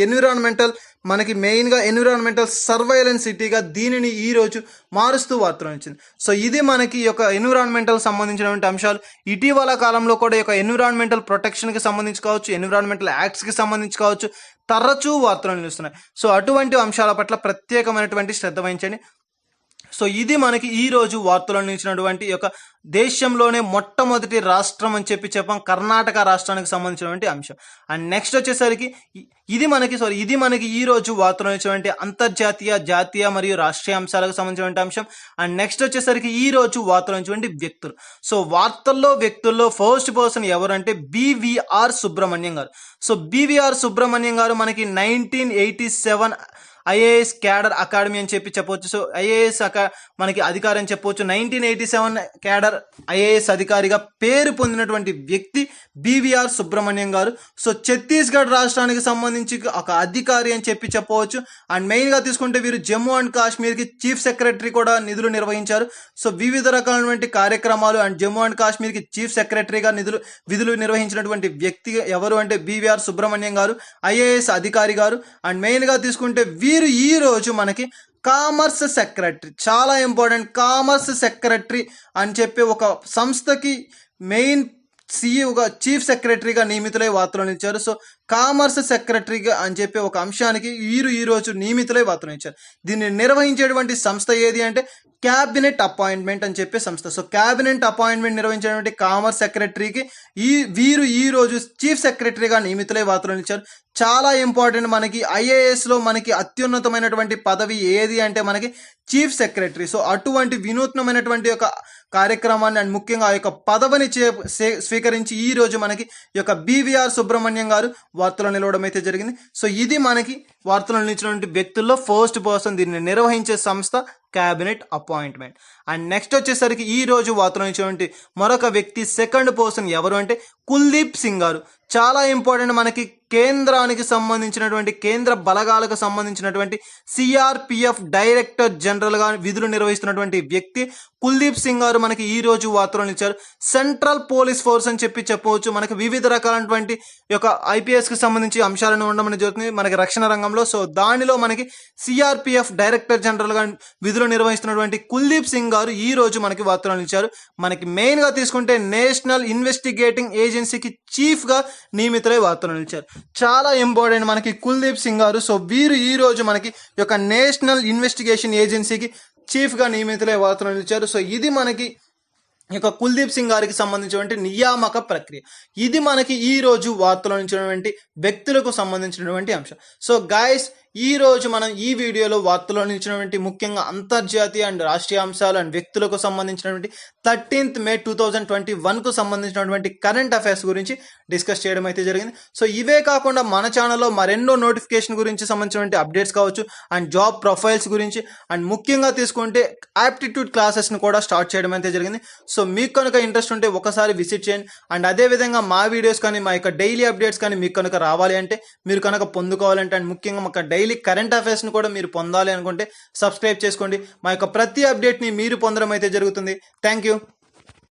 మనకి మెయిన్గా ఎన్విరాన్మెంటల్ సర్వైలెన్స్ సిటీగా దీనిని ఈ రోజు మారుస్తూ వార్తలు ఇచ్చింది. సో ఇది మనకి ఈ యొక్క ఎన్విరాన్మెంటల్ సంబంధించినటువంటి అంశాలు. ఇటీవల కాలంలో కూడా ఈ యొక్క ఎన్విరాన్మెంటల్ ప్రొటెక్షన్కి సంబంధించి కావచ్చు, ఎన్విరాన్మెంటల్ యాక్ట్స్కి సంబంధించి కావచ్చు, తరచూ వార్తలు నిలుస్తున్నాయి. సో అటువంటి అంశాల పట్ల ప్రత్యేకమైనటువంటి శ్రద్ధ వహించండి. సో ఇది మనకి ఈ రోజు వార్తల్లో నిలిచినటువంటి ఈ యొక్క దేశంలోనే మొట్టమొదటి రాష్ట్రం అని చెప్పి చెప్పాం, కర్ణాటక రాష్ట్రానికి సంబంధించినటువంటి అంశం. అండ్ నెక్స్ట్ వచ్చేసరికి ఇది మనకి ఈ రోజు వార్తల్లో నిలిచినటువంటి అంతర్జాతీయ, జాతీయ మరియు రాష్ట్రీయ అంశాలకు సంబంధించినటువంటి అంశం. అండ్ నెక్స్ట్ వచ్చేసరికి ఈ రోజు వార్తల్లో నిలిచినటువంటి వ్యక్తులు. సో వ్యక్తుల్లో ఫస్ట్ పర్సన్ ఎవరంటే BVR సుబ్రహ్మణ్యం గారు. సో BVR సుబ్రహ్మణ్యం గారు మనకి 1987 IAS క్యాడర్ అకాడమీ అని చెప్పి చెప్పవచ్చు. సో IAS మనకి అధికారి అని చెప్పవచ్చు. 1987 క్యాడర్ IAS అధికారిగా పేరు పొందినటువంటి వ్యక్తి BVR సుబ్రహ్మణ్యం గారు. సో ఛత్తీస్గఢ్ రాష్ట్రానికి సంబంధించి ఒక అధికారి అని చెప్పి చెప్పవచ్చు. అండ్ మెయిన్గా తీసుకుంటే వీరు జమ్మూ అండ్ కాశ్మీర్కి చీఫ్ సెక్రటరీ కూడా నిధులు నిర్వహించారు. సో వివిధ రకాలైనటువంటి కార్యక్రమాలు అండ్ జమ్మూ అండ్ కాశ్మీర్కి చీఫ్ సెక్రటరీగా విధులు నిర్వహించినటువంటి వ్యక్తి ఎవరు అంటే BVR సుబ్రహ్మణ్యం గారు, IAS అధికారి గారు. అండ్ మెయిన్గా తీసుకుంటే వీరు ఈ రోజు మనకి కామర్స్ సెక్రటరీ, చాలా ఇంపార్టెంట్, కామర్స్ సెక్రటరీ అని చెప్పి ఒక సంస్థకి మెయిన్ సీఈఓగా చీఫ్ సెక్రటరీగా నియమితులై వార్తలు నిలిచారు. సో కామర్స్ సెక్రటరీగా అని చెప్పి ఒక అంశానికి వీరు ఈ రోజు నియమితులై వార్తలు నిలిచారు. దీన్ని నిర్వహించేటువంటి సంస్థ ఏది అంటే క్యాబినెట్ అపాయింట్మెంట్ అని చెప్పే సంస్థ. సో క్యాబినెట్ అపాయింట్మెంట్ నిర్వహించేటువంటి కామర్స్ సెక్రటరీకి వీరు ఈ రోజు చీఫ్ సెక్రటరీగా నియమితులై వార్తలు నిలిచారు. చాలా ఇంపార్టెంట్, మనకి ఐఏఎస్లో మనకి అత్యున్నతమైనటువంటి పదవి ఏది అంటే మనకి చీఫ్ సెక్రటరీ. సో అటువంటి వినూత్నమైనటువంటి ఒక కార్యక్రమాన్ని అండ్ ముఖ్యంగా ఆ యొక్క పదవిని స్వీకరించి ఈ రోజు మనకి ఈ యొక్క బీవీఆర్ సుబ్రహ్మణ్యం గారు వార్తలు నిలవడం అయితే జరిగింది. సో ఇది మనకి వార్తలు నిలిచినటువంటి వ్యక్తుల్లో ఫస్ట్ పర్సన్, దీన్ని నిర్వహించే సంస్థ క్యాబినెట్ అపాయింట్మెంట్. అండ్ నెక్స్ట్ వచ్చేసరికి ఈ రోజు వార్తలు నిలిచినటువంటి మరొక వ్యక్తి సెకండ్ పర్సన్ ఎవరు అంటే కుల్దీప్ సింగ్ గారు. చాలా ఇంపార్టెంట్, మనకి కేంద్రానికి సంబంధించినటువంటి కేంద్ర బలగాలకు సంబంధించినటువంటి సిఆర్పిఎఫ్ డైరెక్టర్ జనరల్ గా విధులు నిర్వహిస్తున్నటువంటి వ్యక్తి కుల్దీప్ సింగ్ గారు మనకి ఈ రోజు వార్తలు నిలిచారు. సెంట్రల్ పోలీస్ ఫోర్స్ అని చెప్పవచ్చు. మనకి వివిధ రకాలైనటువంటి యొక్క ఐపీఎస్ కి సంబంధించి అంశాలను ఉండమని జరుగుతుంది మనకి రక్షణ రంగంలో. సో దానిలో మనకి సిఆర్పిఎఫ్ డైరెక్టర్ జనరల్ గా విధులు నిర్వహిస్తున్నటువంటి కుల్దీప్ సింగ్ గారు ఈ రోజు మనకి వార్తలు నిలిచారు. మనకి మెయిన్ గా తీసుకుంటే నేషనల్ ఇన్వెస్టిగేటింగ్ ఏజెన్సీకి చీఫ్ గా నియమితులై వార్తలు నిలిచారు. చాలా ఇంపార్టెంట్ మనకి కుల్దీప్ సింగ్ గారు. సో వీరు ఈ రోజు మనకి యొక్క నేషనల్ ఇన్వెస్టిగేషన్ ఏజెన్సీకి చీఫ్ గా నియమితులై వార్తలు నిలిచారు. సో ఇది మనకి ఇక కుల్దీప్ సింగ్ గారికి సంబంధించినటువంటి నియామక ప్రక్రియ. ఇది మనకి ఈ రోజు వార్తలో నిలిచినటువంటి వ్యక్తులకు సంబంధించినటువంటి అంశం. సో గైస్, ఈ రోజు మనం ఈ వీడియోలో వార్తలో నిలిచినటువంటి ముఖ్యంగా అంతర్జాతీయ అండ్ రాష్ట్రీయ అంశాలు అండ్ వ్యక్తులకు సంబంధించినటువంటి 13th May 2021 కు సంబంధించినటువంటి కరెంట్ అఫైర్స్ గురించి డిస్కస్ చేయడం అయితే జరిగింది. సో ఇవే కాకుండా మన ఛానల్లో మరెన్నో నోటిఫికేషన్ గురించి సంబంధించినటువంటి అప్డేట్స్ కావచ్చు అండ్ జాబ్ ప్రొఫైల్స్ గురించి అండ్ ముఖ్యంగా తీసుకుంటే ఆప్టిట్యూడ్ క్లాసెస్ని కూడా స్టార్ట్ చేయడం అయితే జరిగింది. సో మీకు కనుక ఇంట్రెస్ట్ ఉంటే ఒకసారి విజిట్ చేయండి. అండ్ అదేవిధంగా మా వీడియోస్ కానీ మా యొక్క డైలీ అప్డేట్స్ కానీ మీకు కనుక రావాలి అంటే, మీరు కనుక పొందుకోవాలంటే అండ్ ముఖ్యంగా మా డైలీ కరెంట్ అఫైర్స్ని కూడా మీరు పొందాలి అనుకుంటే సబ్స్క్రైబ్ చేసుకోండి. మా యొక్క ప్రతి అప్డేట్ని మీరు పొందడం అయితే జరుగుతుంది. Thank you.